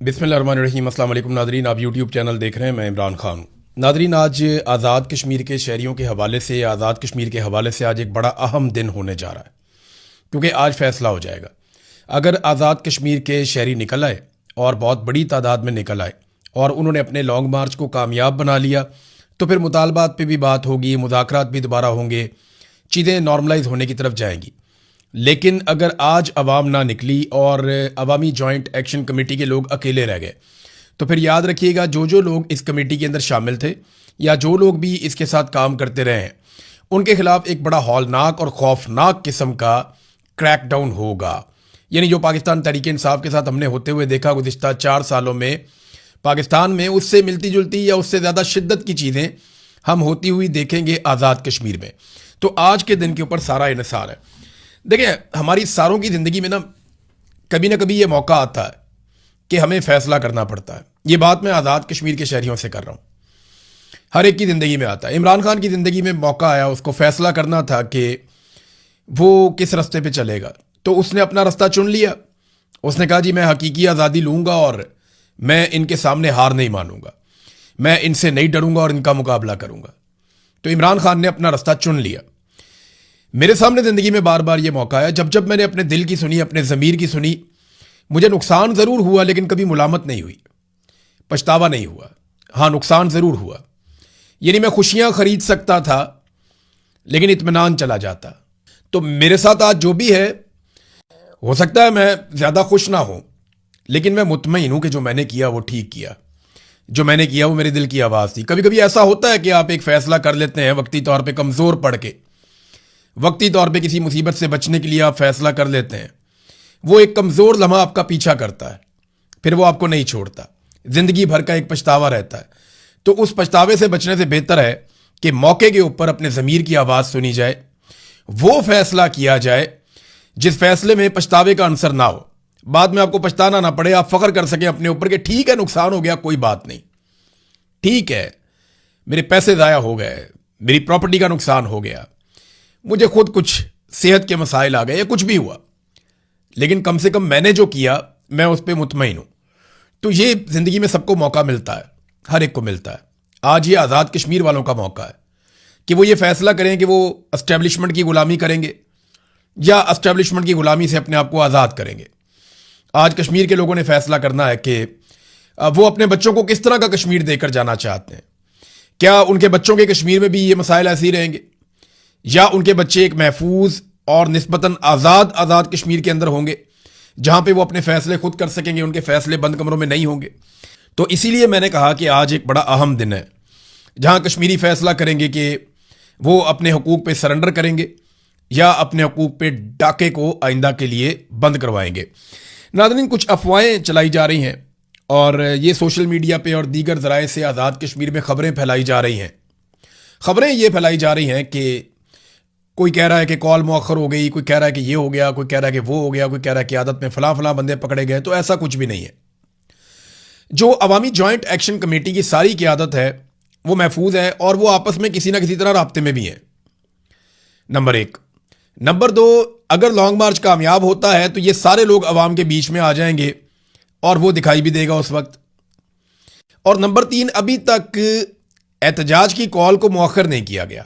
بسم اللہ الرحمن الرحیم۔ السلام علیکم ناظرین، آپ یوٹیوب چینل دیکھ رہے ہیں، میں عمران خان ہوں۔ ناظرین، آج آزاد کشمیر کے شہریوں کے حوالے سے، آزاد کشمیر کے حوالے سے آج ایک بڑا اہم دن ہونے جا رہا ہے، کیونکہ آج فیصلہ ہو جائے گا۔ اگر آزاد کشمیر کے شہری نکل آئے اور بہت بڑی تعداد میں نکل آئے اور انہوں نے اپنے لانگ مارچ کو کامیاب بنا لیا تو پھر مطالبات پہ بھی بات ہوگی، مذاکرات بھی دوبارہ ہوں گے، چیزیں نارملائز ہونے کی طرف جائیں گی۔ لیکن اگر آج عوام نہ نکلی اور عوامی جوائنٹ ایکشن کمیٹی کے لوگ اکیلے رہ گئے تو پھر یاد رکھیے گا، جو لوگ اس کمیٹی کے اندر شامل تھے یا جو لوگ بھی اس کے ساتھ کام کرتے رہے ہیں، ان کے خلاف ایک بڑا ہولناک اور خوفناک قسم کا کریک ڈاؤن ہوگا۔ یعنی جو پاکستان تحریک انصاف کے ساتھ ہم نے ہوتے ہوئے دیکھا گزشتہ 4 سالوں میں پاکستان میں، اس سے ملتی جلتی یا اس سے زیادہ شدت کی چیزیں ہم ہوتی ہوئی دیکھیں گے آزاد کشمیر میں۔ تو آج کے دن کے اوپر سارا انحصار ہے۔ دیکھیں، ہماری ساروں کی زندگی میں نہ کبھی یہ موقع آتا ہے کہ ہمیں فیصلہ کرنا پڑتا ہے۔ یہ بات میں آزاد کشمیر کے شہریوں سے کر رہا ہوں، ہر ایک کی زندگی میں آتا ہے۔ عمران خان کی زندگی میں موقع آیا، اس کو فیصلہ کرنا تھا کہ وہ کس رستے پہ چلے گا، تو اس نے اپنا رستہ چن لیا۔ اس نے کہا جی میں حقیقی آزادی لوں گا اور میں ان کے سامنے ہار نہیں مانوں گا، میں ان سے نہیں ڈروں گا اور ان کا مقابلہ کروں گا۔ تو عمران خان نے اپنا رستہ چن لیا۔ میرے سامنے زندگی میں بار بار یہ موقع آیا، جب میں نے اپنے دل کی سنی، اپنے ضمیر کی سنی، مجھے نقصان ضرور ہوا لیکن کبھی ملامت نہیں ہوئی، پچھتاوا نہیں ہوا۔ ہاں، نقصان ضرور ہوا، یعنی میں خوشیاں خرید سکتا تھا لیکن اطمینان چلا جاتا۔ تو میرے ساتھ آج جو بھی ہے، ہو سکتا ہے میں زیادہ خوش نہ ہوں لیکن میں مطمئن ہوں کہ جو میں نے کیا وہ ٹھیک کیا، جو میں نے کیا وہ میرے دل کی آواز تھی۔ کبھی کبھی ایسا ہوتا ہے کہ آپ ایک فیصلہ کر لیتے ہیں وقتی طور پہ کمزور پڑ کے، وقتی طور پہ کسی مصیبت سے بچنے کے لیے آپ فیصلہ کر لیتے ہیں، وہ ایک کمزور لمحہ آپ کا پیچھا کرتا ہے، پھر وہ آپ کو نہیں چھوڑتا، زندگی بھر کا ایک پچھتاوا رہتا ہے۔ تو اس پچھتاوے سے بچنے سے بہتر ہے کہ موقع کے اوپر اپنے ضمیر کی آواز سنی جائے، وہ فیصلہ کیا جائے جس فیصلے میں پچھتاوے کا عنصر نہ ہو، بعد میں آپ کو پچھتانا نہ پڑے، آپ فخر کر سکیں اپنے اوپر کہ ٹھیک ہے نقصان ہو گیا، کوئی بات نہیں، ٹھیک ہے میرے پیسے ضائع ہو گئے، میری پراپرٹی کا نقصان ہو گیا، مجھے خود کچھ صحت کے مسائل آ گئے یا کچھ بھی ہوا، لیکن کم سے کم میں نے جو کیا میں اس پہ مطمئن ہوں۔ تو یہ زندگی میں سب کو موقع ملتا ہے، ہر ایک کو ملتا ہے۔ آج یہ آزاد کشمیر والوں کا موقع ہے کہ وہ یہ فیصلہ کریں کہ وہ اسٹیبلشمنٹ کی غلامی کریں گے یا اسٹیبلشمنٹ کی غلامی سے اپنے آپ کو آزاد کریں گے۔ آج کشمیر کے لوگوں نے فیصلہ کرنا ہے کہ وہ اپنے بچوں کو کس طرح کا کشمیر دے کر جانا چاہتے ہیں۔ کیا ان کے بچوں کے کشمیر میں بھی یہ مسائل ایسے ہی رہیں گے، یا ان کے بچے ایک محفوظ اور نسبتاً آزاد کشمیر کے اندر ہوں گے جہاں پہ وہ اپنے فیصلے خود کر سکیں گے، ان کے فیصلے بند کمروں میں نہیں ہوں گے؟ تو اسی لیے میں نے کہا کہ آج ایک بڑا اہم دن ہے جہاں کشمیری فیصلہ کریں گے کہ وہ اپنے حقوق پہ سرنڈر کریں گے یا اپنے حقوق پہ ڈاکے کو آئندہ کے لیے بند کروائیں گے۔ ناظرین، کچھ افواہیں چلائی جا رہی ہیں اور یہ سوشل میڈیا پہ اور دیگر ذرائع سے آزاد کشمیر میں خبریں پھیلائی جا رہی ہیں۔ خبریں یہ پھیلائی جا رہی ہیں کہ کوئی کہہ رہا ہے کہ کال مؤخر ہو گئی، کوئی کہہ رہا ہے کہ یہ ہو گیا، کوئی کہہ رہا ہے کہ وہ ہو گیا، کوئی کہہ رہا ہے کہ عادت میں فلاں بندے پکڑے گئے۔ تو ایسا کچھ بھی نہیں ہے۔ جو عوامی جوائنٹ ایکشن کمیٹی کی ساری قیادت ہے وہ محفوظ ہے اور وہ آپس میں کسی نہ کسی طرح رابطے میں بھی ہیں، نمبر 1۔ نمبر 2، اگر لانگ مارچ کامیاب ہوتا ہے تو یہ سارے لوگ عوام کے بیچ میں آ جائیں گے اور وہ دکھائی بھی دے گا اس وقت۔ اور نمبر 3، ابھی تک احتجاج کی کال کو مؤخر نہیں کیا گیا،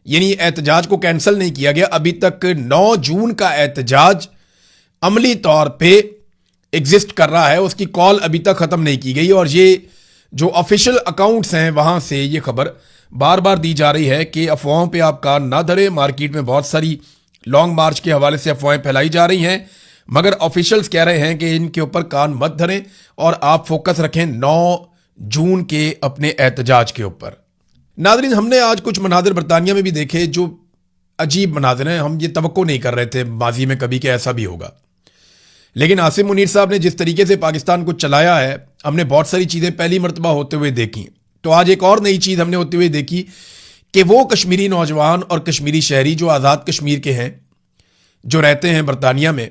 یعنی احتجاج کو کینسل نہیں کیا گیا۔ ابھی تک 9 جون کا احتجاج عملی طور پہ ایگزسٹ کر رہا ہے، اس کی کال ابھی تک ختم نہیں کی گئی۔ اور یہ جو آفیشیل اکاؤنٹس ہیں وہاں سے یہ خبر بار بار دی جا رہی ہے کہ افواہوں پہ آپ کان نہ دھریں۔ مارکیٹ میں بہت ساری لانگ مارچ کے حوالے سے افواہیں پھیلائی جا رہی ہیں، مگر آفیشلز کہہ رہے ہیں کہ ان کے اوپر کان مت دھریں اور آپ فوکس رکھیں 9 جون کے اپنے احتجاج کے اوپر۔ ناظرین، ہم نے آج کچھ مناظر برطانیہ میں بھی دیکھے جو عجیب مناظر ہیں، ہم یہ توقع نہیں کر رہے تھے ماضی میں کبھی کہ ایسا بھی ہوگا، لیکن عاصم منیر صاحب نے جس طریقے سے پاکستان کو چلایا ہے، ہم نے بہت ساری چیزیں پہلی مرتبہ ہوتے ہوئے دیکھی۔ تو آج ایک اور نئی چیز ہم نے ہوتے ہوئے دیکھی کہ وہ کشمیری نوجوان اور کشمیری شہری جو آزاد کشمیر کے ہیں، جو رہتے ہیں برطانیہ میں،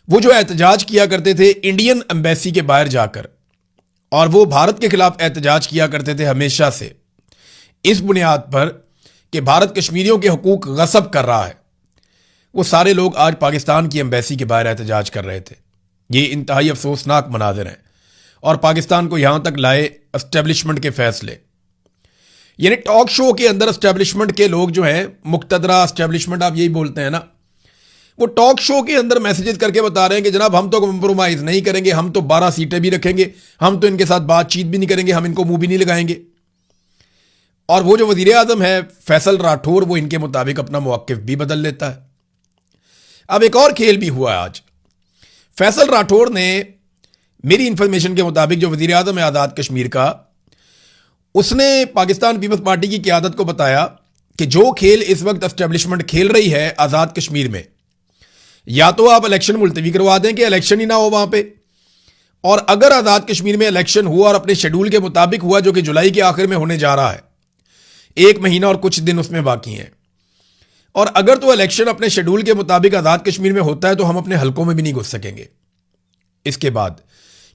وہ جو احتجاج کیا کرتے تھے انڈین ایمبیسی کے باہر جا کر، اور وہ بھارت کے خلاف احتجاج کیا کرتے تھے ہمیشہ سے، اس بنیاد پر کہ بھارت کشمیریوں کے حقوق غصب کر رہا ہے، وہ سارے لوگ آج پاکستان کی ایمبیسی کے باہر احتجاج کر رہے تھے۔ یہ انتہائی افسوسناک مناظر ہیں۔ اور پاکستان کو یہاں تک لائے اسٹیبلشمنٹ کے فیصلے. یعنی ٹاک شو کے اندر اسٹیبلشمنٹ کے لوگ جو ہیں, مقتدرہ اسٹیبلشمنٹ آپ یہی بولتے ہیں نا, وہ ٹاک شو کے اندر میسیجز کر کے بتا رہے ہیں کہ جناب ہم تو کمپرومائز نہیں کریں گے, ہم تو 12 سیٹیں بھی رکھیں گے, ہم تو ان کے ساتھ بات چیت بھی نہیں کریں گے, ہم ان کو منہ بھی نہیں لگائیں گے. اور وہ جو وزیر اعظم ہے فیصل راٹھور, وہ ان کے مطابق اپنا موقف بھی بدل لیتا ہے. اب ایک اور کھیل بھی ہوا ہے آج. فیصل راٹھور نے میری انفارمیشن کے مطابق جو وزیر اعظم ہے آزاد کشمیر کا, اس نے پاکستان پیپلز پارٹی کی قیادت کو بتایا کہ جو کھیل اس وقت اسٹیبلشمنٹ کھیل رہی ہے آزاد کشمیر میں, یا تو آپ الیکشن ملتوی کروا دیں کہ الیکشن ہی نہ ہو وہاں پہ, اور اگر آزاد کشمیر میں الیکشن ہوا اور اپنے شیڈول کے مطابق ہوا جو کہ جولائی کے آخر میں ہونے جا رہا ہے, 1 مہینہ اور کچھ دن اس میں باقی ہیں, اور اگر تو الیکشن اپنے شیڈول کے مطابق آزاد کشمیر میں ہوتا ہے تو ہم اپنے حلقوں میں بھی نہیں گھس سکیں گے اس کے بعد,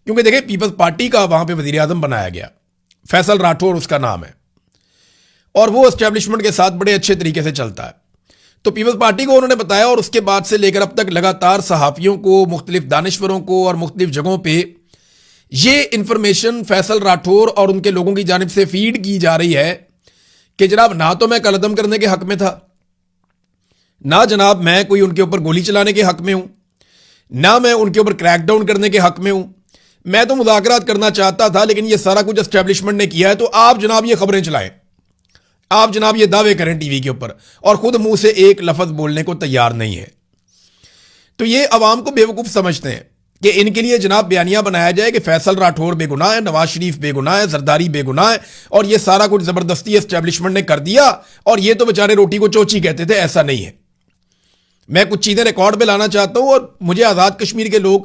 کیونکہ دیکھیں پیپلز پارٹی کا وہاں پہ وزیر اعظم بنایا گیا, فیصل راٹھور اس کا نام ہے, اور وہ اسٹیبلشمنٹ کے ساتھ بڑے اچھے طریقے سے چلتا ہے. تو پیپلز پارٹی کو انہوں نے بتایا, اور اس کے بعد سے لے کر اب تک لگاتار صحافیوں کو, مختلف دانشوروں کو اور مختلف جگہوں پہ یہ انفارمیشن فیصل راٹھور اور ان کے لوگوں کی جانب سے فیڈ کی جا رہی ہے کہ جناب نہ تو میں قلعدم کرنے کے حق میں تھا, نہ جناب میں کوئی ان کے اوپر گولی چلانے کے حق میں ہوں, نہ میں ان کے اوپر کریک ڈاؤن کرنے کے حق میں ہوں. میں تو مذاکرات کرنا چاہتا تھا, لیکن یہ سارا کچھ اسٹیبلشمنٹ نے کیا ہے, تو آپ جناب یہ خبریں چلائیں, آپ جناب یہ دعوے کریں ٹی وی کے اوپر, اور خود منہ سے ایک لفظ بولنے کو تیار نہیں ہے. تو یہ عوام کو بیوقوف سمجھتے ہیں کہ ان کے لیے جناب بیانیہ بنایا جائے کہ فیصل راٹھور بے گناہ ہے, نواز شریف بے گناہ ہے, زرداری بے گناہ ہے, اور یہ سارا کچھ زبردستی اسٹیبلشمنٹ نے کر دیا, اور یہ تو بیچارے روٹی کو چوچی کہتے تھے. ایسا نہیں ہے. میں کچھ چیزیں ریکارڈ پہ لانا چاہتا ہوں, اور مجھے آزاد کشمیر کے لوگ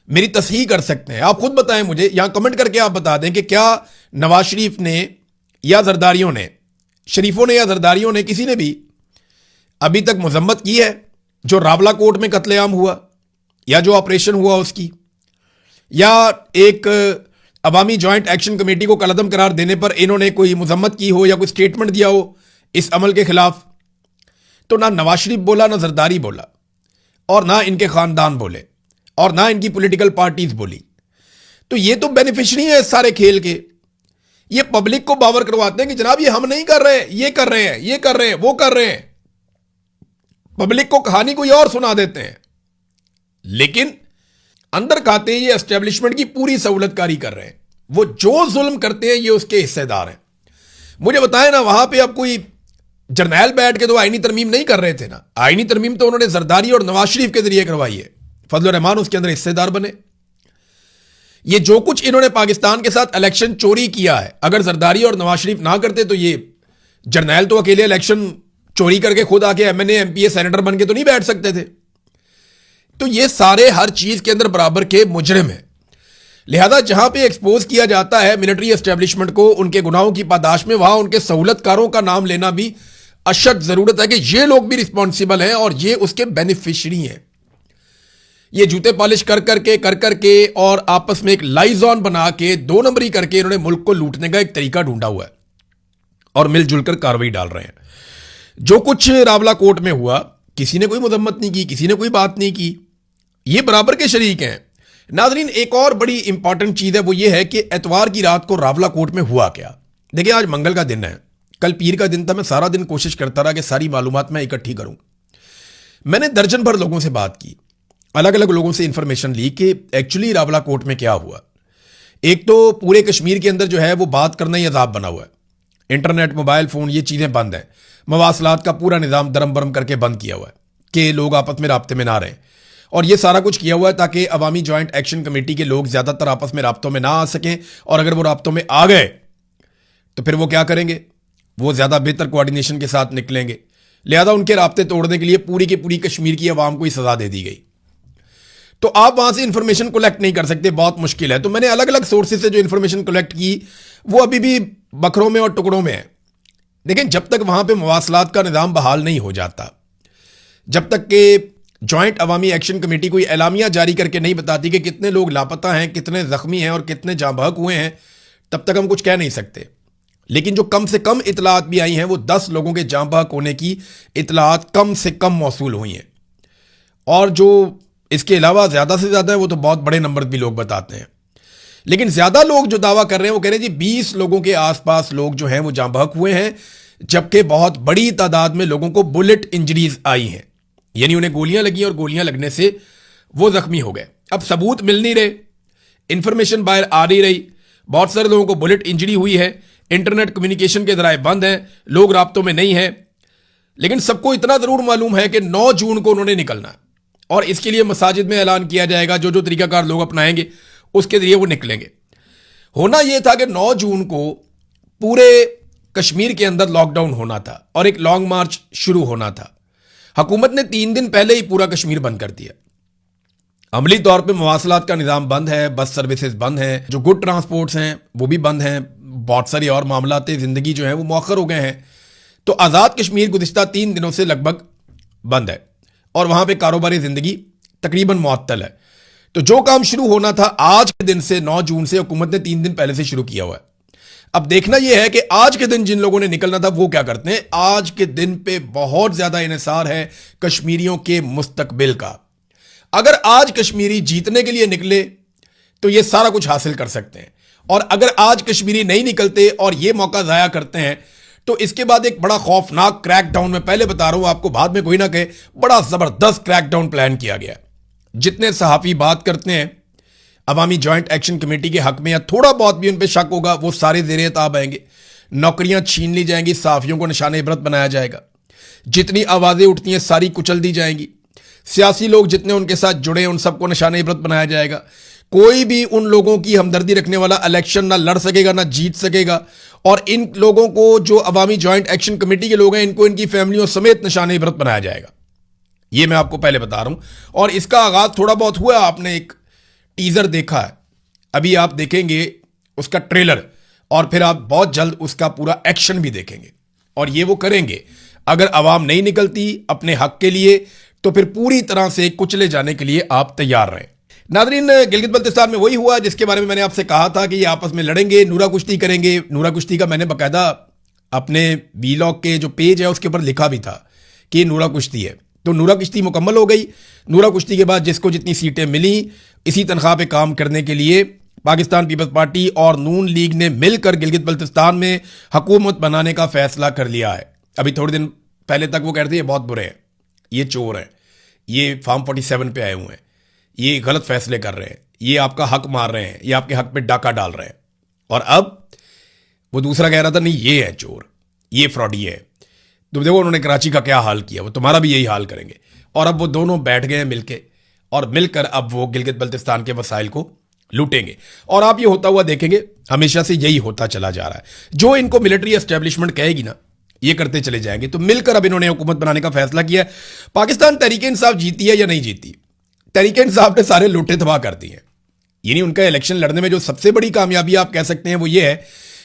میری تصحیح کر سکتے ہیں. آپ خود بتائیں مجھے, یہاں کمنٹ کر کے آپ بتا دیں کہ کیا نواز شریف نے یا زرداریوں نے, شریفوں نے یا زرداریوں نے, کسی نے بھی ابھی تک مذمت کی ہے جو راولا کوٹ میں قتل عام ہوا یا جو آپریشن ہوا اس کی, یا ایک عوامی جوائنٹ ایکشن کمیٹی کو قلعدم قرار دینے پر انہوں نے کوئی مذمت کی ہو یا کوئی سٹیٹمنٹ دیا ہو اس عمل کے خلاف؟ تو نہ نواز شریف بولا, نہ زرداری بولا, اور نہ ان کے خاندان بولے, اور نہ ان کی پولیٹیکل پارٹیز بولی. تو یہ تو بینیفیشری ہیں اس سارے کھیل کے. یہ پبلک کو باور کرواتے ہیں کہ جناب یہ ہم نہیں کر رہے, یہ کر رہے ہیں, یہ کر رہے ہیں, وہ کر رہے ہیں. پبلک کو کہانی کوئی اور سنا دیتے ہیں, لیکن اندر کھاتے ہیں یہ اسٹیبلشمنٹ کی پوری سہولت کاری کر رہے ہیں. وہ جو ظلم کرتے ہیں یہ اس کے حصے دار ہیں. مجھے بتائیں نا, وہاں پہ اب کوئی جرنیل بیٹھ کے تو آئینی ترمیم نہیں کر رہے تھے نا. آئینی ترمیم تو انہوں نے زرداری اور نواز شریف کے ذریعے کروائی ہے. فضل الرحمان اس کے اندر حصے دار بنے. یہ جو کچھ انہوں نے پاکستان کے ساتھ الیکشن چوری کیا ہے, اگر زرداری اور نواز شریف نہ کرتے تو یہ جرنیل تو اکیلے الیکشن چوری کر کے خود آ کے ایم پی اے سینیٹر بن کے تو نہیں بیٹھ سکتے تھے. تو یہ سارے ہر چیز کے اندر برابر کے مجرم ہیں. لہذا جہاں پہ ایکسپوز کیا جاتا ہے ملٹری اسٹیبلشمنٹ کو ان کے گناہوں کی پاداش میں, وہاں ان کے سہولت کاروں کا نام لینا بھی اشد ضرورت ہے کہ یہ لوگ بھی رسپانسیبل ہیں اور یہ اس کے بینیفیشری ہیں. یہ جوتے پالش کر کر کے اور آپس میں ایک لائزون بنا کے 2 نمبری کر کے انہوں نے ملک کو لوٹنے کا ایک طریقہ ڈھونڈا ہوا ہے اور مل جل کر کاروائی ڈال رہے ہیں. جو کچھ راولا کوٹ میں ہوا, کسی نے کوئی مذمت نہیں کی, کسی نے کوئی بات نہیں کی, یہ برابر کے شریک ہیں. ناظرین, ایک اور بڑی امپورٹنٹ چیز ہے, وہ یہ ہے کہ اتوار کی رات کو راولا کوٹ میں ہوا کیا. دیکھیں آج منگل کا دن ہے, کل پیر کا دن تھا. میں سارا دن کوشش کرتا رہا کہ ساری معلومات میں اکٹھی کروں. میں نے درجن بھر لوگوں سے بات کی, الگ الگ لوگوں سے انفارمیشن لی کہ ایکچولی راولا کوٹ میں کیا ہوا. ایک تو پورے کشمیر کے اندر جو ہے وہ بات کرنا ہی عذاب بنا ہوا ہے. انٹرنیٹ, موبائل فون, یہ چیزیں بند ہیں. مواصلات کا پورا نظام درم برم کر کے بند کیا ہوا ہے کہ لوگ آپس میں رابطے میں نہ رہیں. اور یہ سارا کچھ کیا ہوا ہے تاکہ عوامی جوائنٹ ایکشن کمیٹی کے لوگ زیادہ تر آپس میں رابطوں میں نہ آ سکیں, اور اگر وہ رابطوں میں آ گئے تو پھر وہ کیا کریں گے, وہ زیادہ بہتر کوارڈینیشن کے ساتھ نکلیں گے. لہذا ان کے رابطے توڑنے کے لیے پوری کی پوری کشمیر کی عوام کو ہی سزا دے دی گئی. تو آپ وہاں سے انفارمیشن کلیکٹ نہیں کر سکتے, بہت مشکل ہے. تو میں نے الگ الگ سورسز سے جو انفارمیشن کلیکٹ کی وہ ابھی بھی بکھروں میں اور ٹکڑوں میں ہے. لیکن جب تک وہاں پہ مواصلات کا نظام بحال نہیں ہو جاتا, جب تک کہ جوائنٹ عوامی ایکشن کمیٹی کوئی اعلامیہ جاری کر کے نہیں بتاتی کہ کتنے لوگ لاپتہ ہیں, کتنے زخمی ہیں اور کتنے جاں بحق ہوئے ہیں, تب تک ہم کچھ کہہ نہیں سکتے. لیکن جو کم سے کم اطلاعات بھی آئی ہیں وہ 10 لوگوں کے جاں بحق ہونے کی اطلاعات کم سے کم موصول ہوئی ہیں, اور جو اس کے علاوہ زیادہ سے زیادہ ہے وہ تو بہت بڑے نمبر بھی لوگ بتاتے ہیں. لیکن زیادہ لوگ جو دعویٰ کر رہے ہیں وہ کہہ رہے ہیں جی 20 لوگوں کے آس پاس لوگ جو ہیں وہ جاں بحق ہوئے ہیں، جبکہ بہت بڑی تعداد میں لوگوں کو بلٹ انجریز آئی ہیں، یعنی انہیں گولیاں لگی اور گولیاں لگنے سے وہ زخمی ہو گئے۔ اب ثبوت مل نہیں رہے، انفارمیشن باہر آ نہیں رہی، بہت سارے لوگوں کو بلٹ انجری ہوئی ہے، انٹرنیٹ کمیونیکیشن کے ذرائع بند ہیں، لوگ رابطوں میں نہیں ہیں، لیکن سب کو اتنا ضرور معلوم ہے کہ 9 جون کو انہوں نے نکلنا ہے، اور اس کے لیے مساجد میں اعلان کیا جائے گا، جو طریقہ کار لوگ اپنائیں گے اس کے ذریعے وہ نکلیں گے۔ ہونا یہ تھا کہ 9 جون کو پورے کشمیر کے اندر لاک ڈاؤن ہونا تھا اور ایک لانگ مارچ شروع ہونا تھا۔ حکومت نے 3 دن پہلے ہی پورا کشمیر بند کر دیا۔ عملی طور پہ مواصلات کا نظام بند ہے، بس سروسز بند ہیں، جو گڈ ٹرانسپورٹس ہیں وہ بھی بند ہیں، بہت ساری اور معاملات زندگی جو ہیں وہ مؤخر ہو گئے ہیں۔ تو آزاد کشمیر گزشتہ 3 دنوں سے لگ بھگ بند ہے اور وہاں پہ کاروباری زندگی تقریباً معطل ہے۔ تو جو کام شروع ہونا تھا آج کے دن سے 9 جون سے حکومت نے 3 دن پہلے سے شروع کیا ہوا ہے۔ اب دیکھنا یہ ہے کہ آج کے دن جن لوگوں نے نکلنا تھا وہ کیا کرتے ہیں۔ آج کے دن پہ بہت زیادہ انحصار ہے کشمیریوں کے مستقبل کا۔ اگر آج کشمیری جیتنے کے لیے نکلے تو یہ سارا کچھ حاصل کر سکتے ہیں، اور اگر آج کشمیری نہیں نکلتے اور یہ موقع ضائع کرتے ہیں تو اس کے بعد ایک بڑا خوفناک کریک ڈاؤن، میں پہلے بتا رہا ہوں آپ کو، بعد میں کوئی نہ کہے، بڑا زبردست کریک ڈاؤن پلان کیا گیا ہے۔ جتنے صحافی بات کرتے ہیں عوامی جوائنٹ ایکشن کمیٹی کے حق میں یا تھوڑا بہت بھی ان پہ شک ہوگا وہ سارے زیر عتاب آئیں گے، نوکریاں چھین لی جائیں گی، صحافیوں کو نشان عبرت بنایا جائے گا، جتنی آوازیں اٹھتی ہیں ساری کچل دی جائیں گی، سیاسی لوگ جتنے ان کے ساتھ جڑے ہیں ان سب کو نشان عبرت بنایا جائے گا، کوئی بھی ان لوگوں کی ہمدردی رکھنے والا الیکشن نہ لڑ سکے گا نہ جیت سکے گا، اور ان لوگوں کو جو عوامی جوائنٹ ایکشن کمیٹی کے لوگ ہیں ان کو ان کی فیملیوں سمیت نشان عبرت بنایا جائے گا۔ یہ میں آپ کو پہلے بتا رہا ہوں، اور اس کا آغاز تھوڑا بہت ہوا، آپ نے ایک ٹیزر دیکھا ہے، ابھی آپ دیکھیں گے اس کا ٹریلر، اور پھر آپ بہت جلد اس کا پورا ایکشن بھی دیکھیں گے، اور یہ وہ کریں گے۔ اگر عوام نہیں نکلتی اپنے حق کے لیے تو پھر پوری طرح سے کچلے جانے کے لیے آپ تیار رہیں۔ ناظرین، گلگت بلتستان میں وہی ہوا جس کے بارے میں نے آپ سے کہا تھا کہ یہ آپس میں لڑیں گے، نورا کشتی کریں گے۔ نورا کشتی کا میں نے باقاعدہ اپنے ویلاگ کے جو پیج ہے اس کے اوپر لکھا بھی تھا کہ یہ نورا کشتی ہے۔ تو نورا کشتی مکمل ہو گئی۔ نورا کشتی کے بعد جس کو جتنی سیٹیں ملی، اسی تنخواہ پہ کام کرنے کے لیے پاکستان پیپلز پارٹی اور نون لیگ نے مل کر گلگت بلتستان میں حکومت بنانے کا فیصلہ کر لیا ہے۔ ابھی تھوڑے دن پہلے تک وہ کہتے ہیں یہ بہت برے ہیں، یہ چور ہیں، یہ فارم 47 پہ آئے ہوئے ہیں، یہ غلط فیصلے کر رہے ہیں، یہ آپ کا حق مار رہے ہیں، یہ آپ کے حق پہ ڈاکہ ڈال رہے ہیں۔ اور اب وہ دوسرا کہہ رہا تھا نہیں یہ ہے چور، یہ فراڈی ہے۔ تو دیکھو انہوں نے کراچی کا کیا حال کیا، وہ تمہارا بھی یہی حال کریں گے۔ اور اب وہ دونوں بیٹھ گئے مل کے، اور مل کر اب وہ گلگت بلتستان کے وسائل کو لوٹیں گے، اور آپ یہ ہوتا ہوا دیکھیں گے۔ ہمیشہ سے یہی ہوتا چلا جا رہا ہے، جو ان کو ملٹری اسٹیبلشمنٹ کہے گی نا یہ کرتے چلے جائیں گے۔ تو مل کر اب انہوں نے حکومت بنانے کا فیصلہ کیا ہے۔ پاکستان تحریک انصاف جیتی ہے یا نہیں جیتی؟ تحریک انصاف نے سارے لوٹے تباہ کر دی ہیں، یعنی ان کا الیکشن لڑنے میں جو سب سے بڑی کامیابی آپ کہہ سکتے ہیں وہ یہ ہے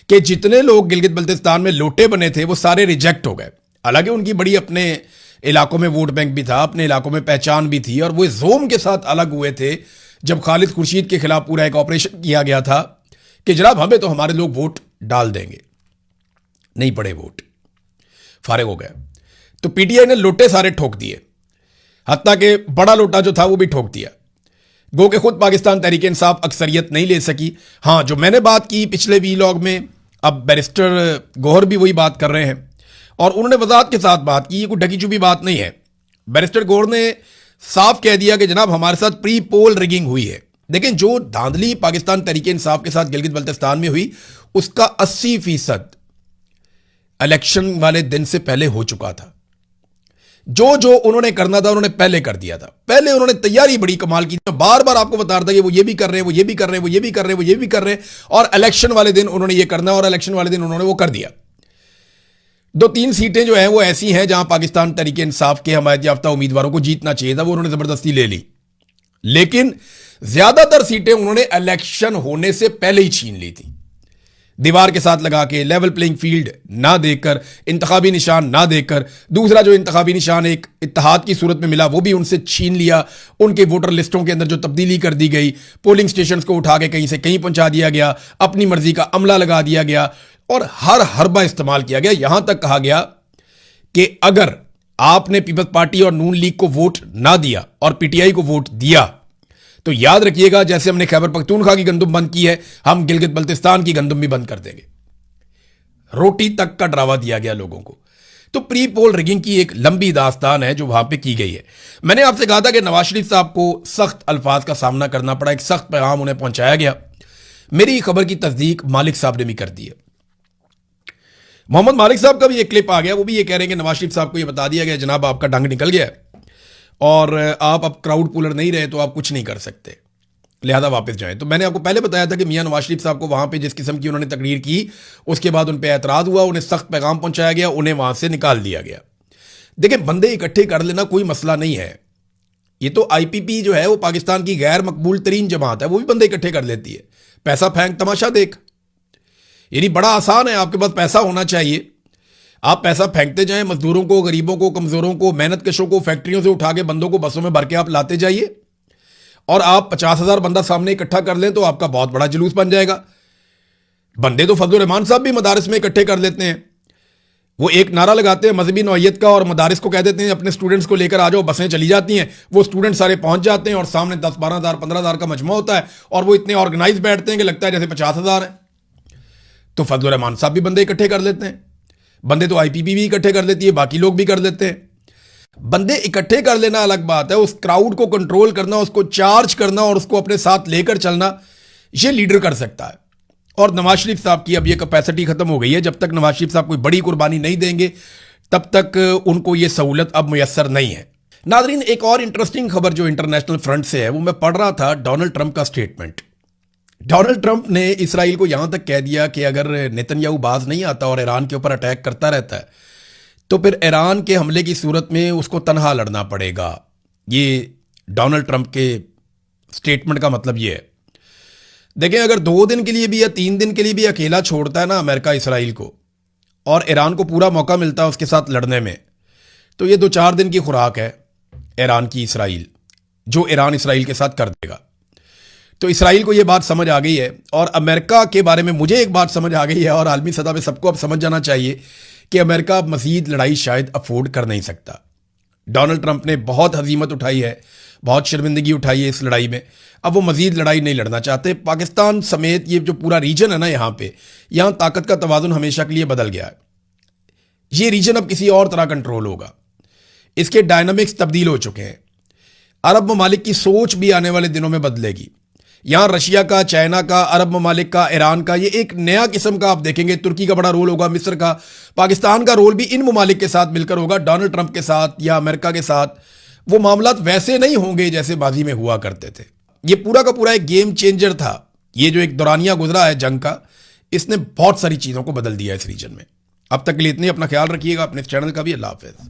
کہ جتنے لوگ گلگت بلتستان میں لوٹے بنے تھے وہ سارے ریجیکٹ ہو گئے۔ حالانکہ ان کی بڑی اپنے علاقوں میں ووٹ بینک بھی تھا، اپنے علاقوں میں پہچان بھی تھی، اور وہ زوم کے ساتھ الگ ہوئے تھے جب خالد خورشید کے خلاف پورا ایک آپریشن کیا گیا تھا کہ جناب ہمیں تو ہمارے لوگ ووٹ ڈال دیں گے، نہیں پڑے ووٹ، فارغ ہو گئے۔ تو پی ٹی آئی نے لوٹے سارے ٹھوک دیے، حتیٰ کہ بڑا لوٹا جو تھا وہ بھی ٹھوک دیا، گو کہ خود پاکستان تحریک انصاف اکثریت نہیں لے سکی۔ ہاں، جو میں نے بات کی پچھلے ویلاگ میں، اب بیرسٹر گوہر بھی وہی بات کر رہے ہیں، اور انہوں نے وضاحت کے ساتھ بات کی، یہ کوئی ڈھکی چھپی بات نہیں ہے۔ بیرسٹر گوہر نے صاف کہہ دیا کہ جناب ہمارے ساتھ پری پول ریگنگ ہوئی ہے۔ دیکھیں، جو دھاندلی پاکستان تحریک انصاف کے ساتھ گلگت بلتستان میں ہوئی اس کا 80% الیکشن والے دن سے پہلے ہو چکا تھا۔ جو انہوں نے کرنا تھا انہوں نے پہلے کر دیا تھا، پہلے انہوں نے تیاری بڑی کمال کی تھی، بار بار آپ کو بتا رہا تھا کہ وہ یہ بھی کر رہے ہیں، وہ یہ بھی کر رہے ہیں، وہ یہ بھی کر رہے ہیں، وہ یہ بھی کر رہے ہیں، اور الیکشن والے دن انہوں نے یہ کرنا ہے، اور الیکشن والے دن انہوں نے وہ کر دیا۔ 2-3 سیٹیں جو ہیں وہ ایسی ہیں جہاں پاکستان تحریک انصاف کے حمایت یافتہ امیدواروں کو جیتنا چاہیے تھا، وہ انہوں نے زبردستی لے لی، لیکن زیادہ تر سیٹیں انہوں نے الیکشن ہونے سے پہلے ہی چھین لی تھی، دیوار کے ساتھ لگا کے، لیول پلینگ فیلڈ نہ دے کر، انتخابی نشان نہ دے کر۔ دوسرا جو انتخابی نشان ایک اتحاد کی صورت میں ملا وہ بھی ان سے چھین لیا، ان کے ووٹر لسٹوں کے اندر جو تبدیلی کر دی گئی، پولنگ سٹیشنز کو اٹھا کے کہیں سے کہیں پہنچا دیا گیا، اپنی مرضی کا عملہ لگا دیا گیا، اور ہر حربہ استعمال کیا گیا۔ یہاں تک کہا گیا کہ اگر آپ نے پیپلز پارٹی اور نون لیگ کو ووٹ نہ دیا اور پی ٹی آئی کو ووٹ دیا تو یاد رکھیے گا جیسے ہم نے خیبر پختونخوا کی گندم بند کی ہے, ہم گلگت بلتستان کی گندم بھی بند کر دیں گے. روٹی تک کا ڈراوا دیا گیا لوگوں کو. تو پری پول ریگنگ کی ایک لمبی داستان ہے جو وہاں پہ کی گئی ہے. میں نے آپ سے کہا تھا کہ نواز شریف صاحب کو سخت الفاظ کا سامنا کرنا پڑا, ایک سخت پیغام انہیں پہنچایا گیا. میری خبر کی تصدیق مالک صاحب نے بھی کر دی ہے. محمد مالک صاحب کا بھی ایک کلپ آ گیا, وہ بھی یہ کہہ رہے ہیں کہ نواز شریف صاحب کو یہ بتا دیا گیا جناب آپ کا ڈنگ نکل گیا ہے اور آپ اب کراؤڈ پولر نہیں رہے تو آپ کچھ نہیں کر سکتے, لہذا واپس جائیں. تو میں نے آپ کو پہلے بتایا تھا کہ میاں نواز شریف صاحب کو وہاں پہ جس قسم کی انہوں نے تقریر کی اس کے بعد ان پہ اعتراض ہوا, انہیں سخت پیغام پہنچایا گیا, انہیں وہاں سے نکال دیا گیا. دیکھیں بندے اکٹھے کر لینا کوئی مسئلہ نہیں ہے, یہ تو آئی پی پی جو ہے وہ پاکستان کی غیر مقبول ترین جماعت ہے, وہ بھی بندے اکٹھے کر لیتی ہے. پیسہ پھینک تماشا دیکھ, یعنی بڑا آسان ہے, آپ کے پاس پیسہ ہونا چاہیے, آپ پیسہ پھینکتے جائیں, مزدوروں کو, غریبوں کو, کمزوروں کو, محنت کشوں کو فیکٹریوں سے اٹھا کے بندوں کو بسوں میں بھر کے آپ لاتے جائیے اور آپ 50,000 بندہ سامنے اکٹھا کر لیں تو آپ کا بہت بڑا جلوس بن جائے گا. بندے تو فضل الرحمان صاحب بھی مدارس میں اکٹھے کر لیتے ہیں, وہ ایک نعرہ لگاتے ہیں مذہبی نوعیت کا اور مدارس کو کہہ دیتے ہیں اپنے سٹوڈنٹس کو لے کر آ جاؤ, بسیں چلی جاتی ہیں, وہ سٹوڈنٹ سارے پہنچ جاتے ہیں اور سامنے 10-12,000 15,000 کا مجمع ہوتا ہے اور وہ اتنے آرگنائز بیٹھتے ہیں کہ لگتا ہے جیسے 50,000 ہیں. تو فضل الرحمان صاحب بھی بندے اکٹھے کر لیتے ہیں, بندے تو آئی پی پی بھی اکٹھے کر لیتی ہے, باقی لوگ بھی کر لیتے ہیں. بندے اکٹھے کر لینا الگ بات ہے, اس کراؤڈ کو کنٹرول کرنا, اس کو چارج کرنا اور اس کو اپنے ساتھ لے کر چلنا یہ لیڈر کر سکتا ہے. اور نواز شریف صاحب کی اب یہ کیپیسٹی ختم ہو گئی ہے. جب تک نواز شریف صاحب کوئی بڑی قربانی نہیں دیں گے تب تک ان کو یہ سہولت اب میسر نہیں ہے. ناظرین ایک اور انٹرسٹنگ خبر جو انٹرنیشنل فرنٹ سے ہے وہ میں پڑھ رہا تھا, ڈونلڈ ٹرمپ کا سٹیٹمنٹ. ڈونلڈ ٹرمپ نے اسرائیل کو یہاں تک کہہ دیا کہ اگر نیتن یاہو باز نہیں آتا اور ایران کے اوپر اٹیک کرتا رہتا ہے تو پھر ایران کے حملے کی صورت میں اس کو تنہا لڑنا پڑے گا. یہ ڈونلڈ ٹرمپ کے سٹیٹمنٹ کا مطلب یہ ہے. دیکھیں اگر 2 دن کے لیے بھی یا 3 دن کے لیے بھی اکیلا چھوڑتا ہے نا امریکہ اسرائیل کو اور ایران کو پورا موقع ملتا ہے اس کے ساتھ لڑنے میں, تو یہ 2-4 دن کی خوراک ہے ایران کی اسرائیل, جو ایران اسرائیل کے ساتھ کر دے گا. تو اسرائیل کو یہ بات سمجھ آ گئی ہے اور امریکہ کے بارے میں مجھے ایک بات سمجھ آ گئی ہے اور عالمی سطح پہ سب کو اب سمجھ جانا چاہیے کہ امریکہ اب مزید لڑائی شاید افورڈ کر نہیں سکتا. ڈونلڈ ٹرمپ نے بہت ہزیمت اٹھائی ہے, بہت شرمندگی اٹھائی ہے اس لڑائی میں, اب وہ مزید لڑائی نہیں لڑنا چاہتے. پاکستان سمیت یہ جو پورا ریجن ہے نا یہاں طاقت کا توازن ہمیشہ کے لیے بدل گیا ہے. یہ ریجن اب کسی اور طرح کنٹرول ہوگا, اس کے ڈائنامکس تبدیل ہو چکے ہیں. عرب ممالک کی سوچ بھی آنے والے دنوں میں بدلے گی. یہاں رشیا کا, چائنا کا, عرب ممالک کا, ایران کا, یہ ایک نیا قسم کا آپ دیکھیں گے. ترکی کا بڑا رول ہوگا, مصر کا, پاکستان کا رول بھی ان ممالک کے ساتھ مل کر ہوگا. ڈونلڈ ٹرمپ کے ساتھ یا امریکہ کے ساتھ وہ معاملات ویسے نہیں ہوں گے جیسے ماضی میں ہوا کرتے تھے. یہ پورا کا پورا ایک گیم چینجر تھا. یہ جو ایک دورانیہ گزرا ہے جنگ کا, اس نے بہت ساری چیزوں کو بدل دیا اس ریجن میں. اب تک کے لیے اتنے, اپنا خیال رکھیے گا, اپنے چینل کا بھی. اللہ حافظ.